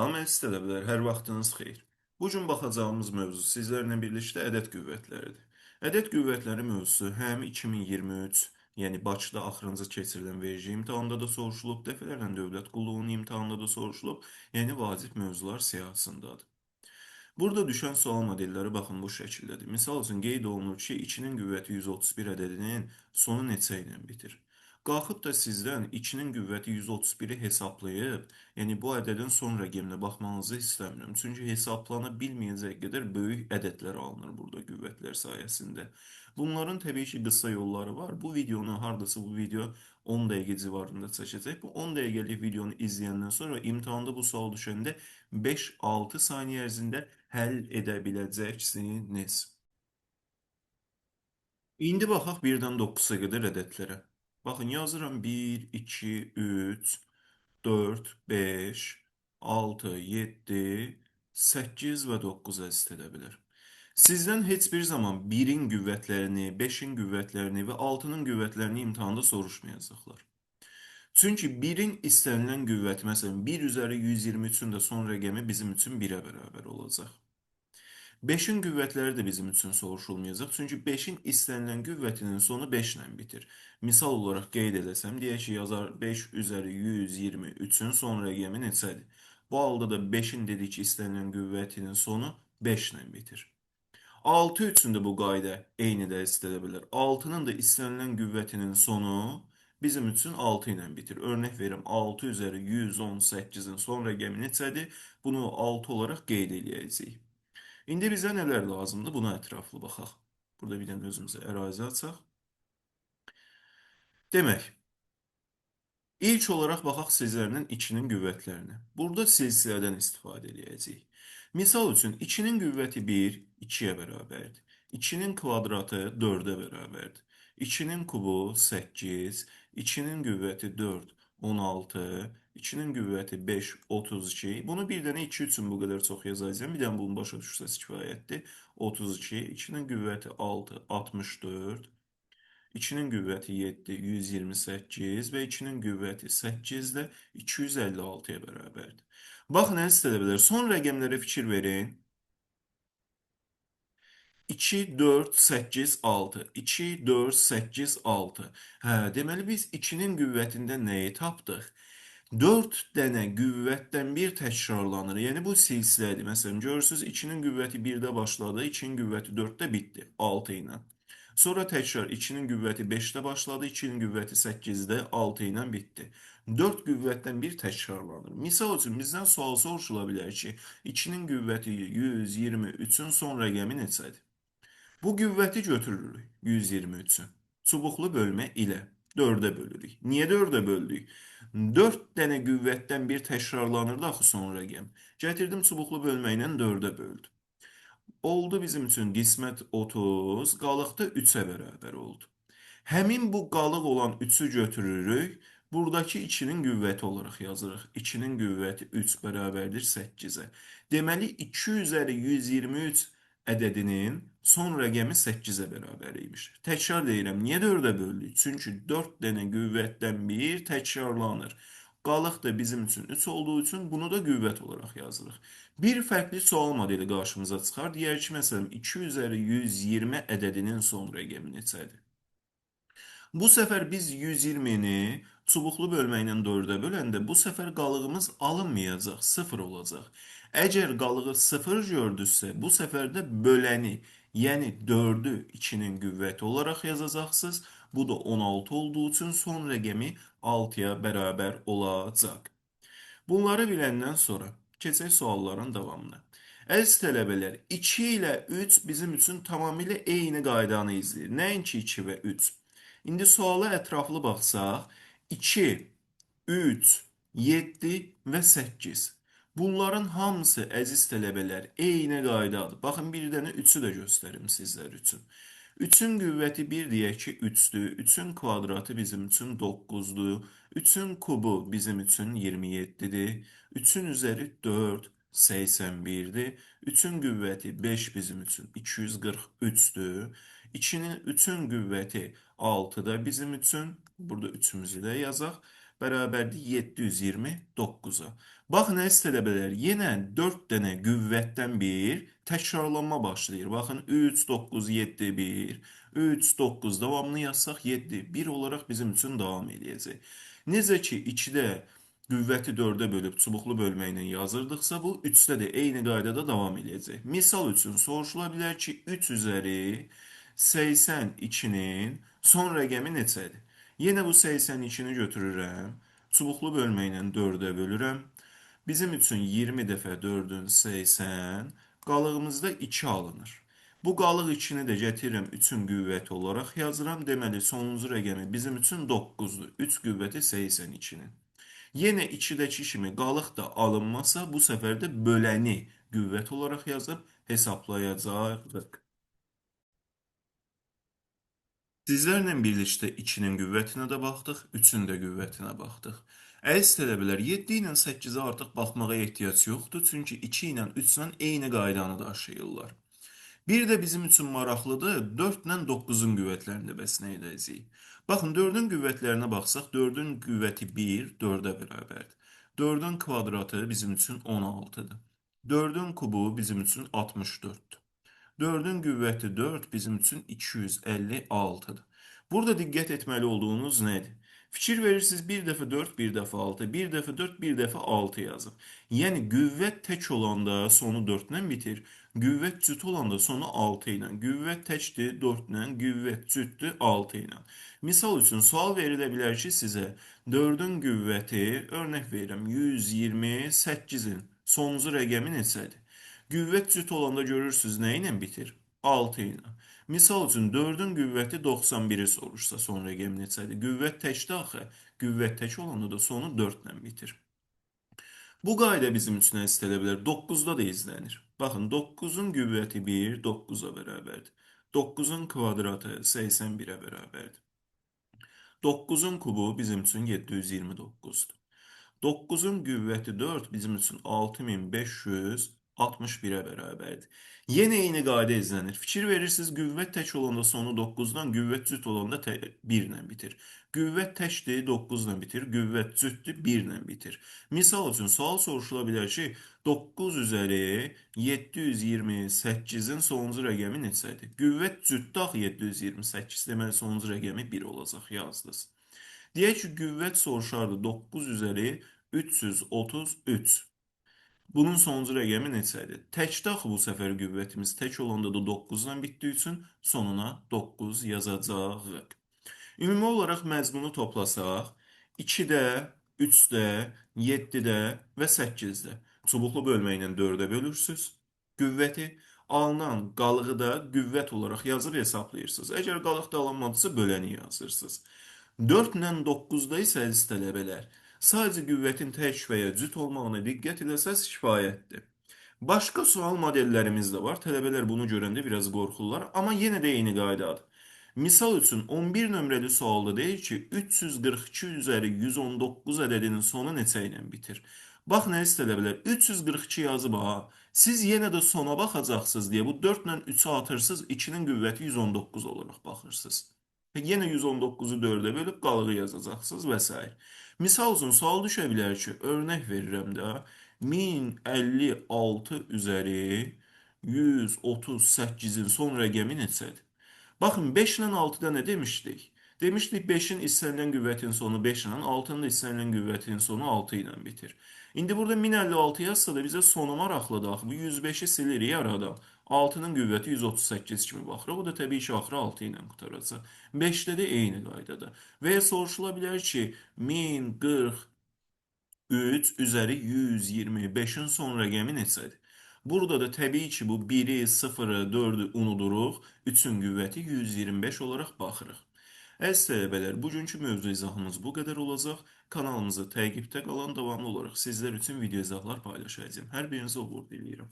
Salam, əziz tələbələr, hər vaxtınız xeyir. Bu gün baxacağımız mövzu sizlərlə birlikdə ədəd qüvvətləridir. Ədəd qüvvətləri mövzusu həm 2023, yəni Bakıda axırıncı keçirilən vergi imtahanında da soruşulub, dəfələrlə dövlət qulluğunun imtahanında da soruşulub, yəni vacib mövzular siyahısındadır. Burada düşən sual modelləri baxın bu şəkildədir. Misal üçün qeyd olunur ki, 2-nin qüvvəti 131 ədədinin sonu neçə ilə bitir? Qalxıb da sizdən 2-nin qüvvəti 131-i hesablayıb, yəni bu ədədin son rəqəminə baxmanızı istəmirəm. Çünki hesablana bilməyəcək qədər böyük ədədlər alınır burada qüvvətlər sayəsində. Bunların təbii ki, qısa yolları var. Bu videonu, hardasa bu video 10 dəqiqə civarında çəkəcək. Bu 10 dəqiqəlik videonu izləyəndən sonra imtahanda bu sual düşəndə 5-6 saniyə ərzində həll edə biləcəksiniz. İndi baxaq 1-dən 9-a qədər ədədlərə. Baxın, yazıram 1, 2, 3, 4, 5, 6, 7, 8 və 9 əziz edə bilər. Sizdən heç bir zaman 1-in qüvvətlərini, 5-in qüvvətlərini və 6-nın qüvvətlərini imtahanda soruşmayacaqlar. Çünki 1-in istənilən qüvvəti, məsələn, 1 üzəri 123-ün də son rəqəmi bizim üçün 1-ə bərabər olacaq. 5-in qüvvətləri də bizim üçün soruşulmayacaq. Çünki 5-in istənilən qüvvətinin sonu 5 ilə bitir. Misal olaraq qeyd edəsəm, deyək ki, yazar 5 üzəri 123-ün son rəqəmi neçədir? Bu halda da 5-in dedik ki, istənilən qüvvətinin sonu 5 ilə bitir. 6 üçün də bu qayda eyni dərəcədə edə bilər. 6-nın da istənilən qüvvətinin sonu bizim üçün 6 ilə bitir. Örnək verim, 6 üzəri 118-in son rəqəmi neçədir? Bunu 6 olaraq qeyd edəcəyik. İndi bizə nələr lazımdır? Buna ətraflı baxaq. Burada bir dənə özümüzə ərazi açaq. Demək, İlk olaraq baxaq sizlərlə 2-nin qüvvətlərinə. Burada silsilədən istifadə edəcəyik. Misal üçün 2-nin qüvvəti 1, 2-yə bərabərdir. 2-nin kvadratı 4-ə bərabərdir. 2-nin kubu 8, 2-nin qüvvəti 4, 16, 2-nin qüvvəti 5, 32. Bunu bir dənə 2 üçün bu qədər çox yazacağım. Bir dənə bunu başa düşürsəz kifayətdir. 32, 2-nin qüvvəti 6, 64. 2-nin qüvvəti 7, 128 və 2-nin qüvvəti 8 də 256-ya bərabərdir. Baxın, əziz tələbələr, son rəqəmlərə fikir verin. 2, 4, 8, 6. 2, 4, 8, 6. Hə, deməli biz 2-nin qüvvətində nəyi tapdıq? 4 dənə qüvvətdən bir təkrarlanır. Yəni bu silsilədir. Məsələn, görürsünüz 2-nin qüvvəti 1-də başladı, 2-nin qüvvəti 4-də bitdi, 6 ilə. Sonra təkrar 2-nin qüvvəti 5-də başladı, 2-nin qüvvəti 8-də, 6 ilə bitdi. 4 qüvvətdən bir təkrarlanır. Misal üçün bizdən sual soruşula bilər ki, 2-nin qüvvəti 123-ün son rəqəmi neçədir? Bu qüvvəti götürürük 123-ü. Çubuqlu bölmə ilə 4-ə bölürük. Niyə 4-ə böldük? 4 dənə qüvvətdən bir təkrarlanırdı axı son rəqəm. Gətirdim çubuqlu bölmə ilə 4-ə böldüm. Oldu bizim üçün qismət 30, qalıq da 3-ə bərabər oldu. Həmin bu qalıq olan 3-ü götürürük. Buradakı 2-nin qüvvəti olaraq yazırıq. 2-nin qüvvəti 3 bərabərdir 8-ə. Deməli 2 üzəri 123 ədədinin son rəqəmi 8-ə bərabər imiş. Təkrar deyirəm, niyə 4-ə böldük? Çünki 4 dənə qüvvətdən bir təkrarlanır. Qalıq da bizim üçün 3 olduğu üçün bunu da qüvvət olaraq yazırıq. Bir fərqli sual modeli qarşımıza çıxar. Deyək ki, məsələn, 2 üzəri 120 ədədinin son rəqəmi neçədir? Bu səfər biz 120-ni çubuqlu bölmə ilə 4-ə böləndə bu səfər qalığımız alınmayacaq, 0 olacaq. Əgər qalığı 0 gördünüzsə, bu səfər də böləni, yəni 4-ü 2-nin qüvvəti olaraq yazacaqsınız. Bu da 16 olduğu üçün son rəqəmi 6-ya bərabər olacaq. Bunları biləndən sonra keçək sualların davamına. Əziz tələbələr, 2 ilə 3 bizim üçün tamamilə eyni qaydanı izləyir. Nəinki 2 və 3. İndi suala ətraflı baxsaq, 2, 3, 7 və 8. Bunların hamısı əziz tələbələr eyni qaydadır. Baxın, bir dənə 3-ü də göstərim sizlər üçün. 3-ün qüvvəti 1 deyək ki, 3-dür. 3-ün kvadratı bizim üçün 9-dur. 3-ün kubu bizim üçün 27-dir. 3-ün üzəri 4, 81-dir. 3-ün qüvvəti 5 bizim üçün 243-dür. 3-ün qüvvəti 6 da bizim üçün. Burada 3-ümüzü də yazaq. bərabərdir 729-a. Baxın əziz tələbələr, yenə 4 dənə qüvvətdən bir təkrarlanma başlayır. Baxın 3, 9, 7, 1, 3, 9, davamını yazsaq 7, 1 olaraq bizim üçün davam edəcək. Necə ki 2-də qüvvəti 4-ə bölüb çubuqlu bölməklə yazırdıqsa, bu 3-də də eyni qaydada davam edəcək. Misal üçün soruşula bilər ki, 3 üzəri 82-nin son rəqəmi neçədir? Yenə bu 82-ni götürürəm, çubuqlu bölməklə 4-ə bölürəm. Bizim üçün 20 dəfə 4-ün 80, qalığımızda 2 alınır. Bu qalıq 2-ni də gətirirəm 3-ün qüvvəti olaraq yazıram. Deməli, sonuncu rəqəmi bizim üçün 9-dur. 3 qüvvəti 82-nin. Yenə 2-dəki kimi qalıq da alınmasa, bu səfər də böləni qüvvət olaraq yazıb hesablayacağıq. Sizlərlə birlikdə 2-nin qüvvətinə də baxdıq, 3-ün də qüvvətinə baxdıq. Əziz tələbələr, 7 ilə 8-ə artıq baxmağa ehtiyac yoxdur, çünki 2 ilə 3 ilə eyni qaydanı daşıyırlar. Bir də bizim üçün maraqlıdır, 4 ilə 9-un qüvvətlərində bəs nə edəcəyik? Baxın, 4-ün qüvvətlərinə baxsaq, 4-ün qüvvəti 1, 4-ə bərabərdir. 4-ün kvadratı bizim üçün 16-dır. 4-ün kubu bizim üçün 64-dür. 4'ün qüvvəti 4 bizim üçün 256-dır. Burada diqqət etməli olduğunuz nədir? Fikir verirsiniz, bir dəfə 4, bir dəfə 6, bir dəfə 4, bir dəfə 6 yazıb. Yəni qüvvət tək olanda sonu 4 ilə bitir, qüvvət cüt olanda sonu 6 ilə, qüvvət təkdir 4 ilə, qüvvət cütdür 6 ilə. Misal üçün sual verilə bilər ki, sizə 4'ün qüvvəti, örnək verirəm, 128-in sonuncu rəqəmi neçədir? Qüvvət cüt olanda görürsünüz nə ilə bitir? 6 ilə. Misal üçün 4'ün qüvvəti 91-i soruşsa son rəqəm neçədir? Qüvvət təkdir axı. Qüvvət tək olanda da sonu 4 ilə bitir. Bu qayda bizim üçün əziz tələbələr 9-da da izlənir. Baxın, 9-un qüvvəti 1, 9-a bərabərdir. 9-un kvadratı 81-ə bərabərdir. 9-un kubu bizim üçün 729-dur. 9'un qüvvəti 4 bizim üçün 6561'ə bərabərdir. Yenə eyni qayda izlənir. Fikir verirsiniz, qüvvət tək olanda sonu 9-dan, qüvvət cüt olanda 1 ilə bitir. Qüvvət təkdir, 9 ilə bitir. Qüvvət cütdür, 1 ilə bitir. Misal üçün, sual soruşula bilər ki, 9 üzəri 728-in sonuncu rəqəmi neçədir? Qüvvət cütdür axı 728, deməli sonuncu rəqəmi 1 olacaq, yazdınız. Deyək ki, qüvvət soruşardı 9 üzəri 333. Bunun sonuncu rəqəmi neçədir? Təkdə axı bu səfər qüvvətimiz tək olanda da 9-dan bitdiyi üçün sonuna 9 yazacağıq. Ümumi olaraq məzmunu toplasaq, 2-də, 3-də, 7-də və 8-də çubuqlu bölməklə 4-ə bölürsünüz. Qüvvəti alınan qalığı da qüvvət olaraq yazıb hesablayırsınız. Əgər qalıq da alınmadısa böləni yazırsınız. 4 ilə 9-da isə əziz tələbələr, sadəcə qüvvətin tək və ya cüt olmağına diqqət edəsəz kifayətdir. Başqa sual modellərimiz də var. Tələbələr bunu görəndə biraz qorxurlar, amma yenə də eyni qaydadır. Misal üçün 11 nömrəli sualda deyir ki, 342 üzəri 119 ədədinin sonu neçə ilə bitir? Baxın əziz tələbələr, 342 yazıb ha. Siz yenə də sona baxacaqsınız deyə bu 4 ilə 3-ü atırsınız, 2-nin qüvvəti 119 olaraq baxırsınız. Yenə 119'u 4'ə bölüb qalığı yazacaqsınız və s. Misal üçün, sual düşə bilər ki, örnək verirəm də, 1056 üzəri 138-in son rəqəmi neçədir? Baxın, 5 ilə 6-da nə demişdik? Demişdik 5-in istənilən qüvvətin sonu 5 ilə, 6-nın da istənilən qüvvətin sonu 6 ilə bitir. İndi burada 1056 yazsa da bizə sonu maraqlıdır. Axı, bu 105'i silirik aradan. 6'nın qüvvəti 138 kimi baxırıq. O da təbii ki, axırı 6 ilə qutaracaq. 5-də də eyni qaydada. Və ya soruşula bilər ki, 1043 üzəri 125'in son rəqəmi neçədir? Burada da təbii ki, bu 1'i, 0'ı, 4'ü unuduruq. 3'ün qüvvəti 125 olaraq baxırıq. Əziz tələbələr, bugünkü mövzu izahımız bu qədər olacaq. Kanalımızı təqibdə qalan davamlı olaraq sizlər üçün video izahlar paylaşacağım. Hər birinizə uğur diləyirəm.